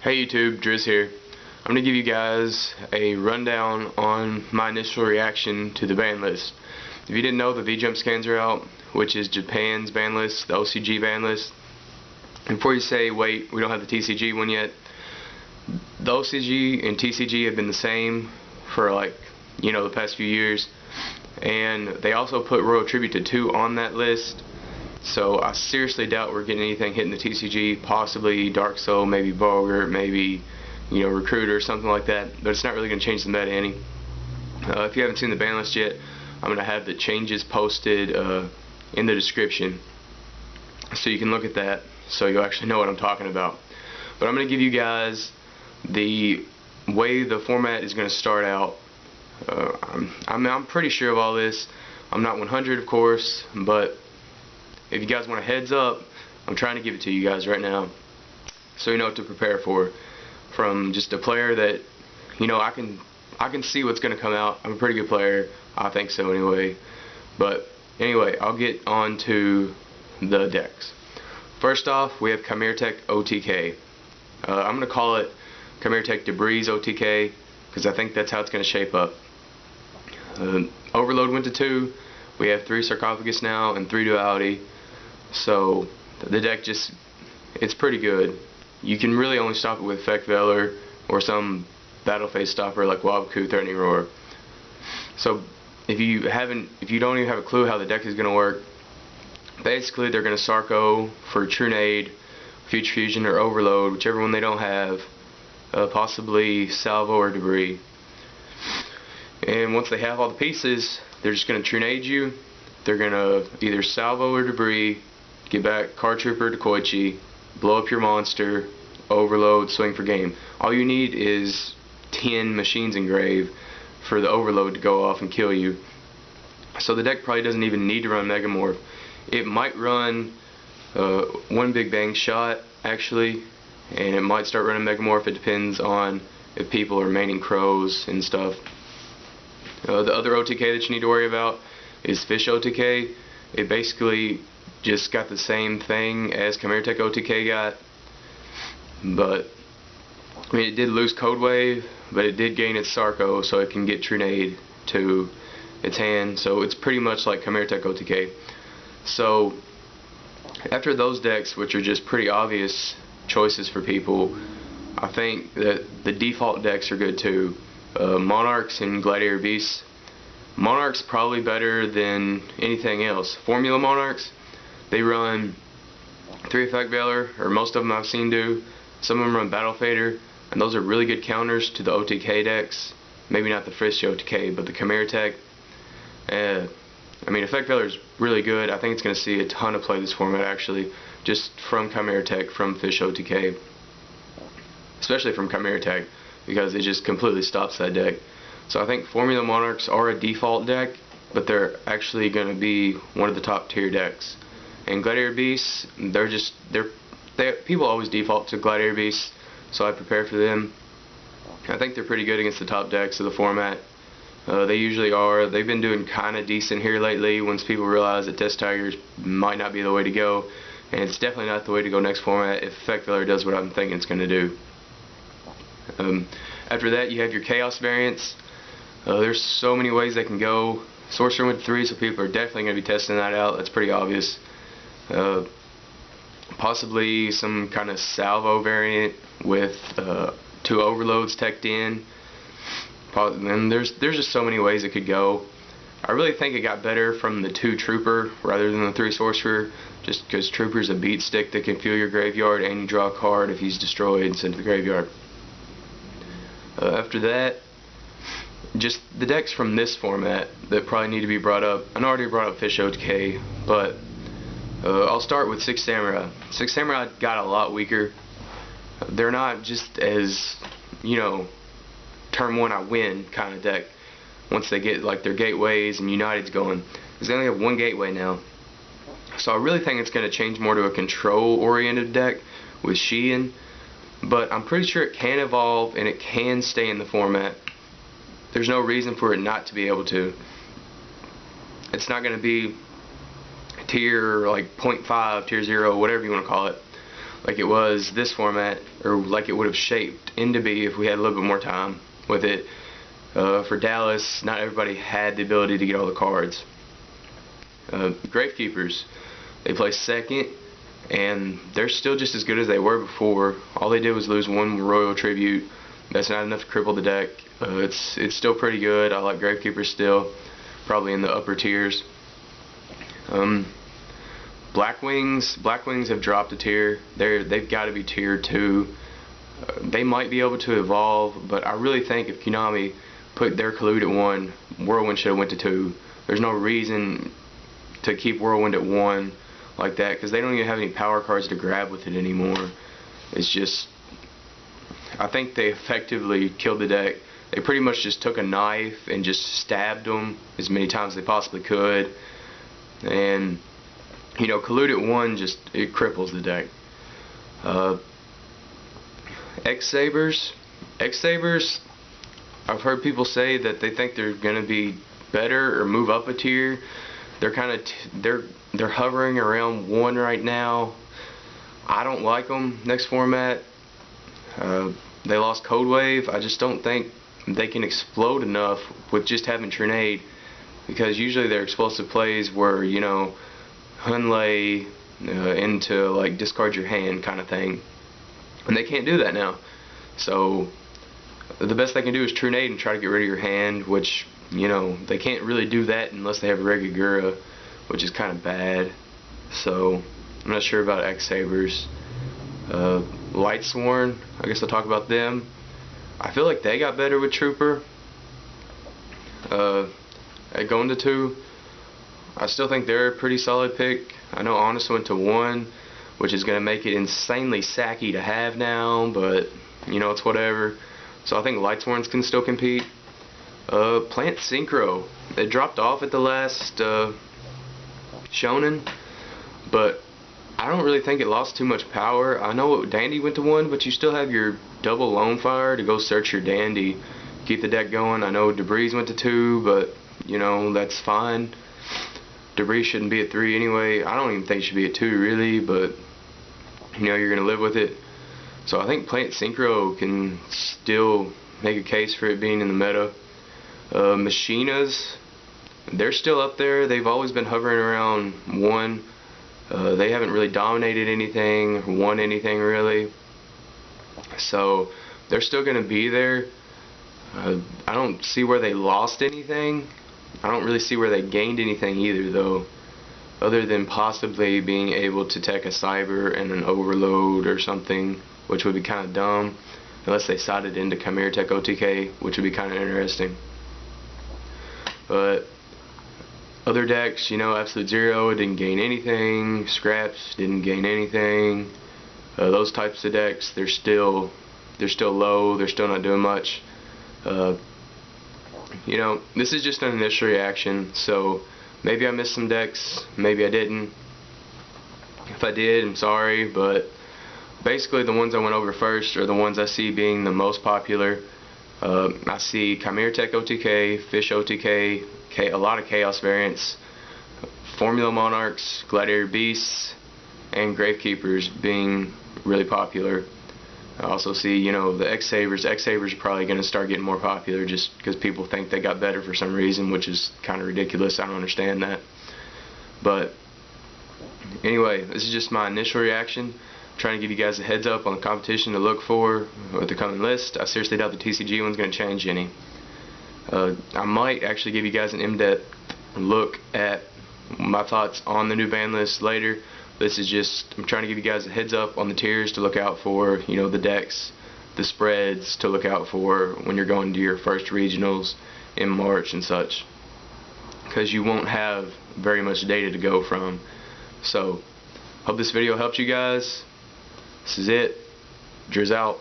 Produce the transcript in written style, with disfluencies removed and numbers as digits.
Hey YouTube, Driz here. I'm going to give you guys a rundown on my initial reaction to the ban list. If you didn't know, the V-Jump scans are out, which is Japan's ban list, the OCG ban list. And before you say, wait, we don't have the TCG one yet, the OCG and TCG have been the same for the past few years. And they also put Royal Tribute to 2 on that list. So I seriously doubt we're getting anything hitting the TCG, possibly Dark Soul, maybe Bogart, maybe Recruiter, something like that, but it's not really going to change the meta any. If you haven't seen the ban list yet, I'm going to have the changes posted in the description, so you can look at that, so you'll actually know what I'm talking about. But I'm going to give you guys the way the format is going to start out. I'm pretty sure of all this. I'm not 100, of course, but if you guys want a heads up, I'm trying to give it to you guys right now, so you know what to prepare for. From just a player that, I can see what's going to come out. I'm a pretty good player. I think so anyway. But anyway, I'll get on to the decks. First off, we have Chimera Tech OTK. I'm going to call it Chimera Tech Demise OTK because I think that's how it's going to shape up. Overload went to 2. We have 3 Sarcophagus now and 3 Duality. So the deck it's pretty good. You can really only stop it with Effect Veiler or some battle phase stopper like Wabku, Threatening Roar. So if you don't even have a clue how the deck is going to work, basically they're going to Sarco for True Nade, Future Fusion, or Overload, whichever one they don't have, possibly Salvo or Debris. And once they have all the pieces, they're just going to True Nade you. They're going to either Salvo or Debris, get back Card Trooper to Koichi, blow up your monster, Overload, swing for game. All you need is 10 Machines Engraved for the Overload to go off and kill you. So the deck probably doesn't even need to run Megamorph. It might run one Big Bang Shot, actually, and it might start running Megamorph. It depends on if people are maining Crows and stuff. The other OTK that you need to worry about is Fish OTK. It basically just got the same thing as Chimera Tech OTK got, but it did lose Code Wave, but it did gain its Sarco, so it can get True Nade to its hand. So it's pretty much like Chimera Tech OTK. So after those decks, which are just pretty obvious choices for people, I think that the default decks are good too. Monarchs and Gladiator Beasts. Monarchs probably better than anything else. Formula Monarchs, they run 3 Effect Veiler, or most of them I've seen do. Some of them run Battle Fader, and those are really good counters to the OTK decks. Maybe not the Frisk OTK, but the Chimera Tech. Effect Veiler is really good. I think it's going to see a ton of play this format, actually, just from Chimera Tech, from Fish OTK. Especially from Chimera Tech, because it just completely stops that deck. So I think Formula Monarchs are a default deck, but they're actually going to be one of the top tier decks. And Gladiator Beasts, people always default to Gladiator Beasts, so I prepare for them. I think they're pretty good against the top decks of the format. They usually are. They've been doing kind of decent here lately once people realize that Test Tigers might not be the way to go, and it's definitely not the way to go next format if Effect Veiler does what I'm thinking it's going to do. After that, you have your Chaos variants. There's so many ways they can go. Sorcerer went to 3, so people are definitely going to be testing that out. That's pretty obvious. Possibly some kind of Salvo variant with 2 Overloads teched in. And there's just so many ways it could go. I really think it got better from the 2 Trooper rather than the 3 Sorcerer, just because Trooper's a beat stick that can fuel your graveyard and you draw a card if he's destroyed and sent to the graveyard. After that, just the decks from this format that probably need to be brought up. I already brought up Fish OTK, but I'll start with 6 Samurai. 6 Samurai got a lot weaker. They're not just as, turn 1 I win kind of deck once they get their gateways and United's going, because they only have 1 gateway now. So I really think it's going to change more to a control oriented deck with Sheehan, but I'm pretty sure it can evolve and it can stay in the format. There's no reason for it not to be able to. It's not going to be tier 0.5, tier 0, whatever you want to call it. like it was this format, or like it would have shaped into be if we had a little bit more time with it. For Dallas, not everybody had the ability to get all the cards. Gravekeepers, they play second, and they're still just as good as they were before. All they did was lose one Royal Tribute. That's not enough to cripple the deck. It's still pretty good. I like Gravekeepers still, probably in the upper tiers. Blackwings have dropped a tier. They've got to be tier 2. They might be able to evolve, but I really think if Konami put their Kalut at 1, Whirlwind should have went to 2. There's no reason to keep Whirlwind at 1 like that, because they don't even have any power cards to grab with it anymore. It's just, I think they effectively killed the deck. They pretty much just took a knife and just stabbed them as many times as they possibly could. And you know, Kalut at 1 just, it cripples the deck. X-Sabers, I've heard people say that they think they're gonna be better or move up a tier. They're kind of they're hovering around 1 right now. I don't like them next format. They lost Code Wave. I just don't think they can explode enough with just having Trinade, because usually their explosive plays were, you know, Hunlay into like discard your hand kind of thing, and they can't do that now. So the best they can do is Trinade and try to get rid of your hand, which, you know, they can't really do that unless they have Regagura, which is kind of bad. So I'm not sure about X-Sabers. Lightsworn, I guess I'll talk about them. I feel like they got better with Trooper. At going to 2, I still think they're a pretty solid pick. I know Honest went to 1, which is going to make it insanely sacky to have now, but you know, it's whatever. So I think Lightsworns can still compete. Plant Synchro, they dropped off at the last Shonen, but I don't really think it lost too much power. I know Dandy went to 1, but you still have your double Lone Fire to go search your Dandy, keep the deck going. I know Debris went to 2, but you know, that's fine. Debris shouldn't be at 3 anyway. I don't even think it should be at 2 really, but you know, you're gonna live with it. So I think Plant Synchro can still make a case for it being in the meta. Machinas, they're still up there. They've always been hovering around 1. They haven't really dominated anything, won anything really. So they're still gonna be there. I don't see where they lost anything. I don't really see where they gained anything either, though, other than possibly being able to tech a Cyber and an Overload or something, which would be kind of dumb, unless they sided into Chimera Tech OTK, which would be kind of interesting. But other decks, you know, Absolute Zero didn't gain anything, Scraps didn't gain anything. Those types of decks, they're still low, they're still not doing much. You know, this is just an initial reaction, so maybe I missed some decks, maybe I didn't. If I did, I'm sorry, but basically the ones I went over first are the ones I see being the most popular. I see Chimera Tech OTK, Fish OTK, a lot of Chaos variants, Formula Monarchs, Gladiator Beasts, and Gravekeepers being really popular. I also see, you know, the X-Sabers. X-Sabers are probably going to start getting more popular just because people think they got better for some reason, which is kind of ridiculous. I don't understand that. But anyway, this is just my initial reaction. I'm trying to give you guys a heads up on the competition to look for with the coming list. I seriously doubt the TCG one's going to change any. I might actually give you guys an in-depth look at my thoughts on the new ban list later. This is just, I'm trying to give you guys a heads up on the tiers to look out for, you know, the decks, the spreads to look out for when you're going to your first regionals in March and such, because you won't have very much data to go from. So, hope this video helps you guys. This is it. Driz out.